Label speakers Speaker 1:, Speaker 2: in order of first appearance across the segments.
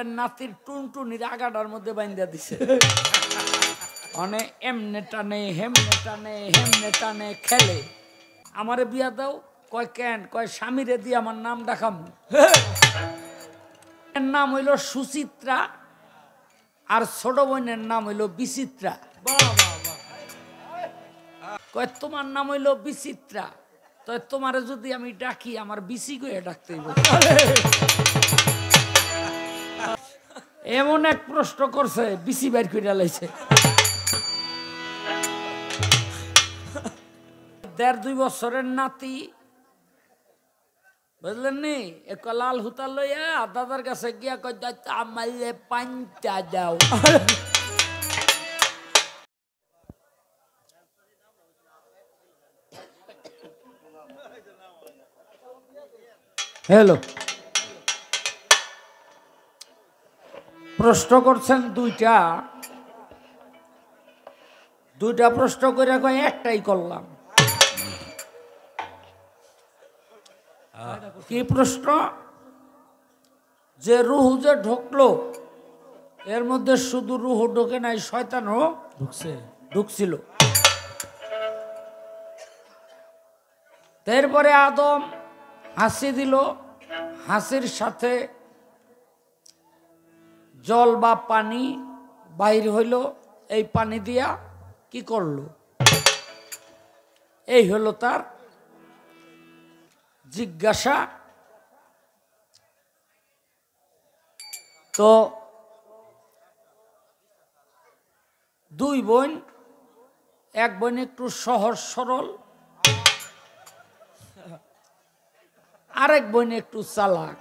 Speaker 1: নাতির টুনটুনির আগাটার মধ্যে বাইন্দা দিছে। মানে এমনে টানে হেমনে টানে হেমনে টানে খেলে। আমারে বিয়া দাও, কয় কেন? কয় স্বামীরে দিয়ে আমার নাম ডাকাম। এর নাম হইল সুচিত্রা, আর ছোট বোনের নাম হইল বিচিত্রা। কয় তোমার নাম হইল বিচিত্রা, তো তোমারে যদি আমি ডাকি আমার বিচি কয়ে ডাকতে হইব। এমন এক প্রশ্ন করছে, বিচি বাইর করে লাইছে। 1.5-2 বছরের নাতি, বুঝলেন নি? এক লাল হুতা লইয়া দাদার কাছে গিয়া কয় আমারে পান্তা দাও। হ্যালো, প্রশ্ন করছেন দুইটা প্রশ্ন করে কয় একটাই করলাম। কি প্রশ্ন? যে রুহু যে ঢুকলো, এর মধ্যে শুধু রুহু ঢোকে নাই, শয়তানও ঢুকছিল। এরপরে আদম হাসি দিল, হাসির সাথে জল বা পানি বাইর হইল। এই পানি দিয়া কি করলো? এই হলো তার জিজ্ঞাসা। তো 2 বোন, এক বোন একটু সহজ সরল, আরেক বোন একটু চালাক।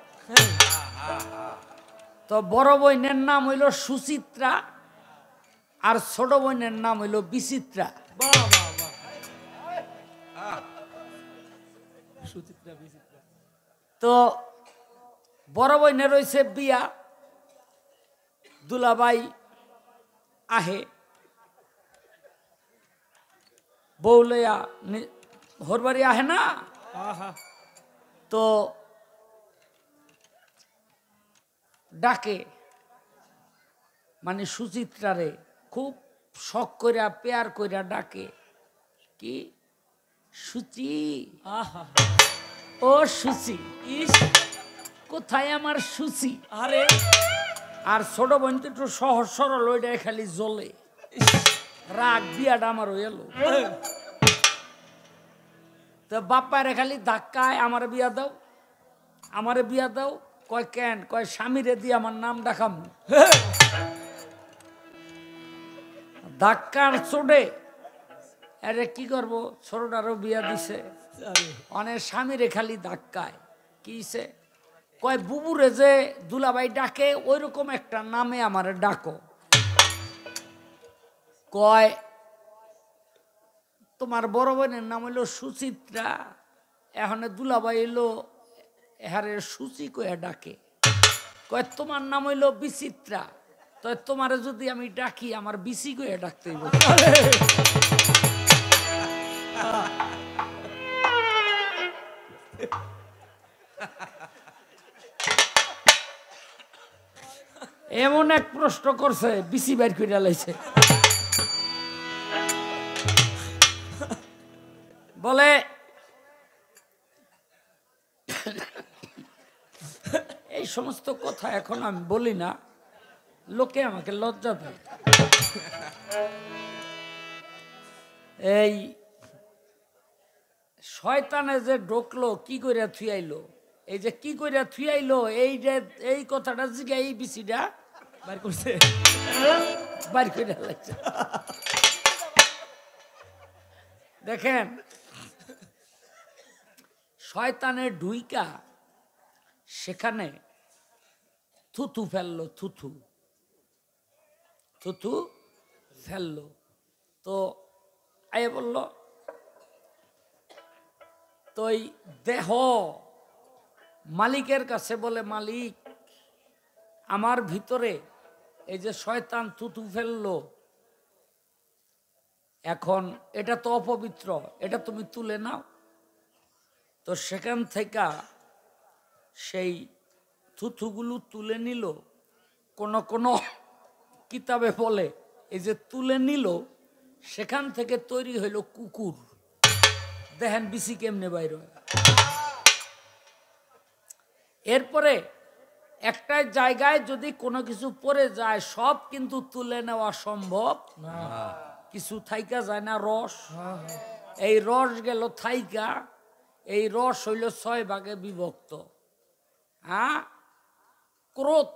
Speaker 1: তো বড় বোনের নাম হইল সুচিত্রা, আর ছোট বোনের নাম হইল বিচিত্রা। তো বড় বোনের রয়েছে বিয়া, দুলাভাই আহে বউ লইয়া, হরবাড়ি আহে না। তো ডাকে, মানে সুচিত্রারে খুব শখ কইরা পেয়ার কইরা ডাকে। কি সুচি, ও সুচি, কোথায় আমার সুচি? আরে, আর ছোট বোন তো একটু সহজ সরল, ওইটাই খালি জ্বলে। রাগ, বিয়াটা আমার হইল। তো বাপ্পারে খালি ধাক্কায় আমারে বিয়া দাও, আমারে বিয়া দাও। কয় কেন? কয় স্বামীরে দিয়ে আমার নাম ডাকাম। ধাক্কার চোটে আরে কি করবো, ছোটটারও বিয়া দিছে, অনেক স্বামীরে খালি ধাক্কায়। কিছে? কয় বুবুরে যে দুলাভাই ডাকে ওই রকম একটা নামে আমারে ডাকো। কয় তোমার বড় বোনের নাম হইল সুচিত্রা, এখন দুলাভাই এলো হারে সুচি কয়ে ডাকে। কয় তোমার নাম হইল বিচিত্রা, তো তোমারে যদি আমি ডাকি আমার বিচি কয়ে ডাকতে হইব। এমন এক প্রশ্ন করছে, বিচি বাইর করে লাইছে। বলে এই সমস্ত কথা এখন আমি বলি না, লোকে আমাকে লজ্জা দেয়। এই শয়তানে যে ঢুকলো, কি করে থুয়াইলো, এই যে কি করে থুয়াইলো, এই যে এই কথাটা জিজ্ঞাসা, এই বিচিটা বাইর করছে, বাইর করে লাগছে। দেখেন, শয়তানের ঢুইকা সেখানে থুথু ফেললো, থুথু ফেললো। তো আয়ে বলল, তো এই দেহ মালিকের কাছে বলে, মালিক আমার ভিতরে এই যে শয়তান থুথু ফেললো, এখন এটা তো অপবিত্র, এটা তুমি তুলে নাও। তো সেখান থেকে সেই থুথুগুলো তুলে নিল, কোন কিতাবে বলে এই যে তুলে নিল সেখান থেকে তৈরি হইল কুকুর। দেখেন বিসি কেমনে বাইর হয়। এরপরে একটা জায়গায় যদি কোনো কিছু পড়ে যায় সব কিন্তু তুলে নেওয়া সম্ভব না, কিছু থাইকা যায় না রস। এই রস গেল থাইকা, এই রস হইল 6 ভাগে বিভক্ত। হ্যাঁ, ক্রোধ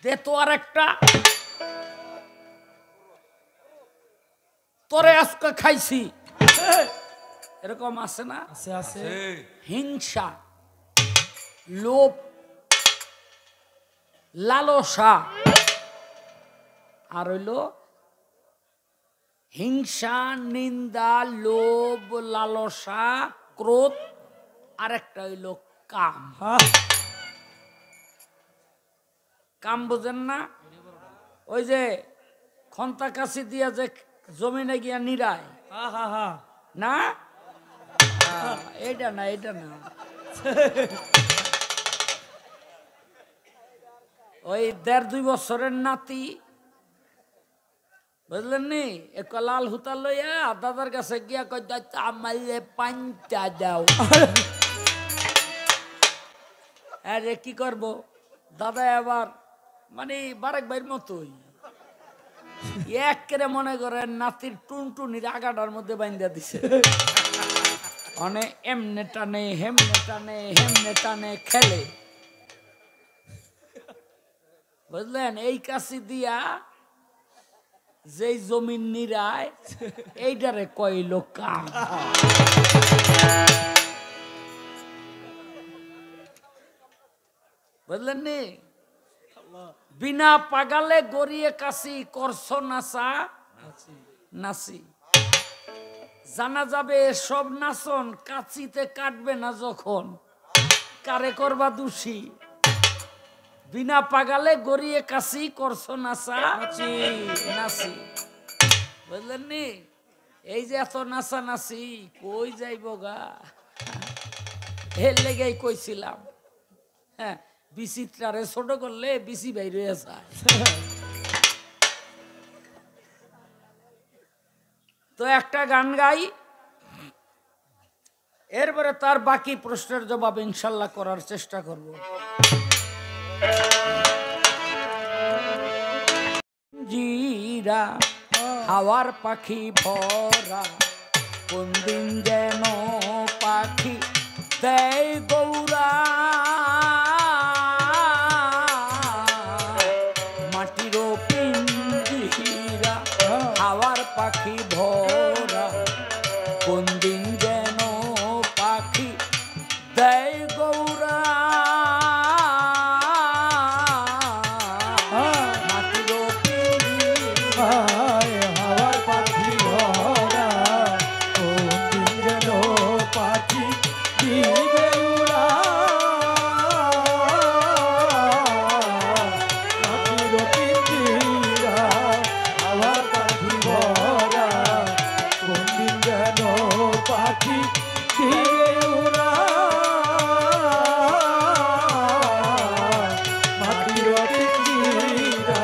Speaker 1: দে তো আর একটা, তোরে আজকে খাইছি, এরকম আছে না?
Speaker 2: আছে আছে।
Speaker 1: হিংসা, লোভ, লালসা। আর হইল হিংসা, নিন্দা, লোভ, লালসা, ক্রোধ, আর একটা হইল কাম। কাম বুঝেন না? ওই যে খন্তা কাশি দিয়া যে জমিনে গিয়া নিরায় না, এইটা না, এইটা না, ওই 1.5-2 বছরের নাতি বুঝলেন নি, এক লাল হুতা লইয়া দাদার কাছে গিয়া কই আমারে পাঞ্চা দাও। আরে কি করব, দাদা আবার মানে বারেক ভাইয়ের মতোই এক করে মনে করেন নাতির টুনটুনির আগাটার মধ্যে বাইন্দা দিছে। অনেক এমনে টানে হেমনে টানে হেমনে টানে খেলে, বুঝলেন? এই কাশি দিয়া যেই জমিন নিরায় এইটারে কইল কাম। বুঝলেন নি? বিনা পাগালে গড়িয়ে কাশি করছ নাচা নাচি। জানা যাবে সব নাচন কাচিতে কাটবে না যখন, কারে করবা দোষী। বিনা পাগালে গড়িয়ে কাশি করছ নাচা নাচি। বুঝলেন নি? এই যে এত নাচা নাচি কই যাইব গা, এর লেগেই কইছিলাম। হ্যাঁ, বিচিত্রারে ছোট করলে বিচি বাইরে যায়। তো একটা গান গাই, এরপরে তার বাকি প্রশ্নের জবাব ইনশাল্লাহ করার চেষ্টা করব। জিরা হাওয়ার পাখি ভরা, কোন দিন যেন পাখি দেয় গৌরা। মাটিরও পিঞ্জিরা হাওয়ার পাখি ভরা, কোন দিন যেন পাখি দেয় গৌরা। মাটিরও পিঞ্জিরা
Speaker 2: হাওয়ার পাখি ভরা, কোন দিন যেন পাখি দিবে উড়া। মাটির পিঞ্জিরা হাওয়ার পাখি ভরা, কোন দিন যেন পাখি দিবে উড়া। মাটির পিঞ্জিরা।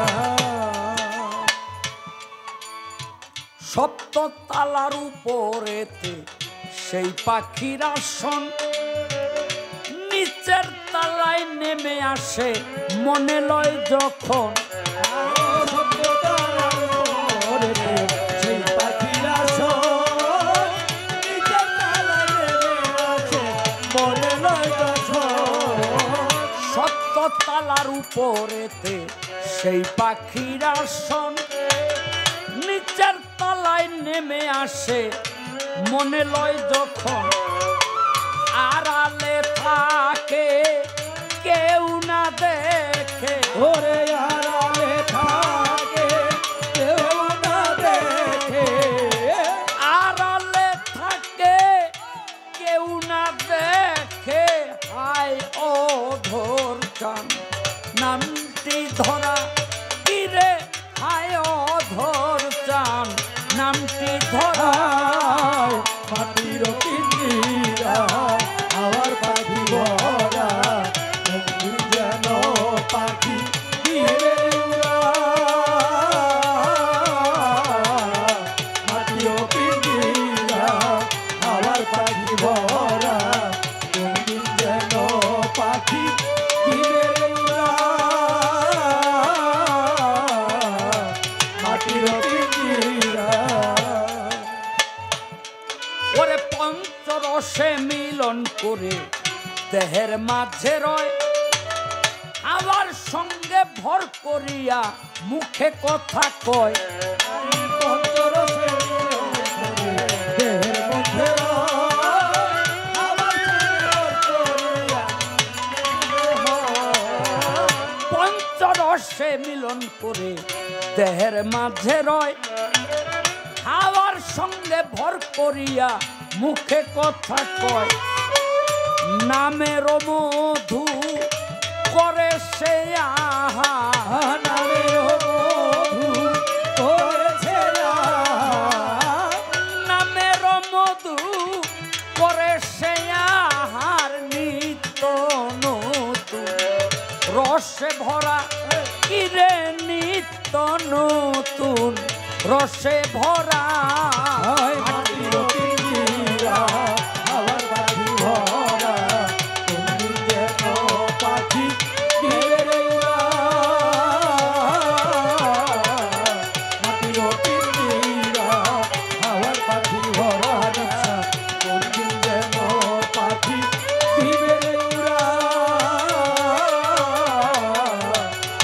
Speaker 1: সপ্ত তালার উপরেতে সেই পাখির আসন, নিচের তালায় নেমে আসে মনে লয় যখন।
Speaker 2: সেই পাখিরা নিজের তালায় নেমে আসে মনে লয় যখন।
Speaker 1: সপ্ত তালার উপরেতে সেই পাখির আসন, নিচের তালায় নেমে আসে মনে লয় যখন। আড়ালে থাকে কেউ না দেখে,
Speaker 2: ওরে আড়ালে থাকে কেউ না দেখে।
Speaker 1: আড়ালে থাকে কেউ না দেখে। হায় ও ধর চান নামটি ধরা কিরে, হায় ও ধর চান নামটি ধরা।
Speaker 2: মাটির পিঞ্জিরা হাওয়ার পাখি ভরা, কোন দিন যেন পাখি
Speaker 1: দেহের মাঝে রয় আবার সঙ্গে ভর করিয়া মুখে কথা কয়
Speaker 2: পঞ্চরসে দেহের মধ্যে
Speaker 1: পঞ্চরসে মিলন করে দেহের মাঝে রয় হাওয়ার সঙ্গে ভর করিয়া মুখে কথা কয় নামের মধু করে সে আহা
Speaker 2: নামের মধু করেছে
Speaker 1: নামের মধু করে সে আহার নিত্য নতুন রসে ভরা কিরে নিত্য নতুন রসে ভরা
Speaker 2: মাটির পিঞ্জিরা আবার পাখি ভরা তুমি যেন পাখি দিবে মাটির পিঞ্জিরা আবার পাখি ভরা নিশা তুমি যেন পাখি দিবে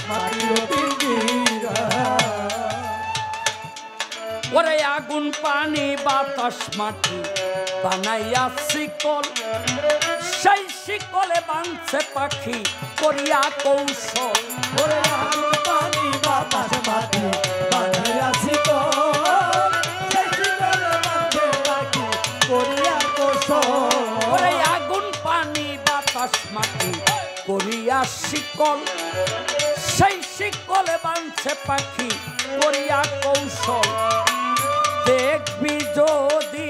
Speaker 2: মাটির পিঞ্জিরা
Speaker 1: ওরে আগুন পানি বাতাস মাটি বানাইয়া শিকল সেই শিকলে বাঁধছে পাখি করিয়া কৌশল
Speaker 2: ওরে আগুন পানি বাতাস মাটি বানাইয়া শিকল সেই শিকলে বাঁধে পাখি করিয়া কৌশল
Speaker 1: ওরে আগুন পানি বাতাস মাটি করিয়া শিকল সেই শিকলে বাঁধছে পাখি করিয়া কৌশল দেখবি যদি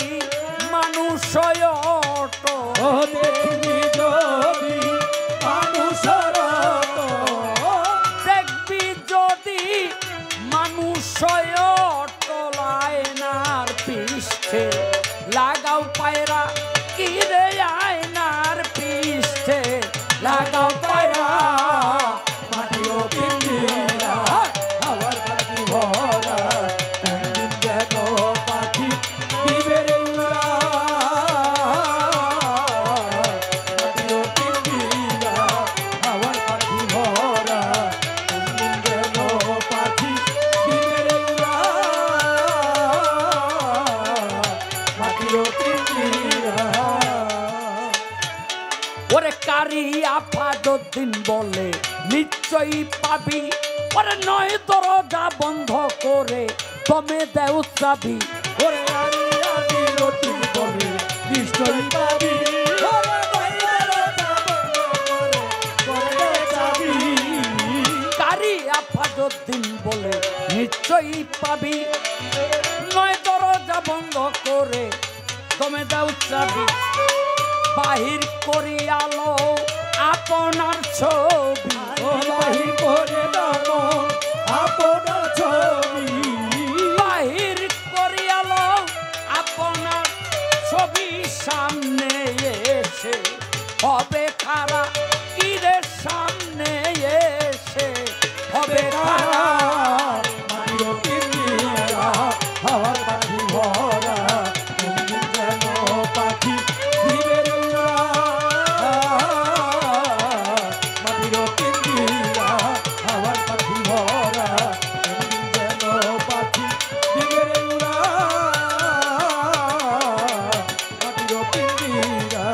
Speaker 1: মানুষ
Speaker 2: ও দেখবি যদি মানুষের
Speaker 1: দেখবি যদি মানুষ আয়নার পৃষ্ঠে লাগাও পায়রা কিরে আয়নার পৃষ্ঠে লাগাও পায়রা
Speaker 2: মাটিও পিঞ্জিরা আবার পাখি ভরা কোনদিন যেন পাখি দিবে রে উড়া মাটিও পিঞ্জিরা আবার পাখি ভরা কোনদিন যেন পাখি দিবে রে উড়া মাটিও পিঞ্জিরা
Speaker 1: ওরে কারি আফাদুদ্দিন বলে নিশ্চয়ই পাবি ওরে নয় দরজা বন্ধ করে তমে দেও চাবি
Speaker 2: ওরে আরি আরি রতি বলে নিশ্চয়ই পাবি ওরে বাইরে করে যাবি
Speaker 1: কারি আফাদুদ্দিন বলে নিশ্চয়ই পাবি নয় দরজা বন্ধ করে তমে দেও চাবি বাহির করিয়ালো আপনার ছবি
Speaker 2: ও বাহি করে দাও আপনার ছবি
Speaker 1: বাহির করিয়ালো আপনার ছবি সামনে এসে হবে খারা কিরে সামনে এসে হবে খারা
Speaker 2: মাটিও পিঞ্জিরা হাওয়ার পাখি ভরা কোনদিন যেন পাখি দিবে রে উড়া মাটিও পিঞ্জিরা হাওয়ার পাখি ভরা কোনদিন যেন পাখি দিবে রে উড়া মাটিও পিঞ্জিরা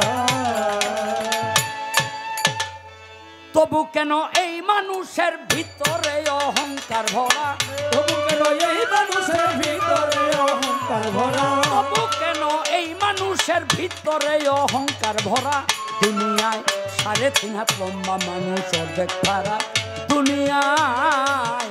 Speaker 1: তবু কেন এই মানুষের ভিতরে অহংকার ভরা
Speaker 2: তবু কেন এই মানুষের ভিতরে অহংকার ভরা
Speaker 1: তবু কেন এই মানুষের ভিতরে অহংকার ভরা দুনিয়ায় 3.5 হাত লম্বা মানুষ অর্ধেক পারা দুনিয়ায়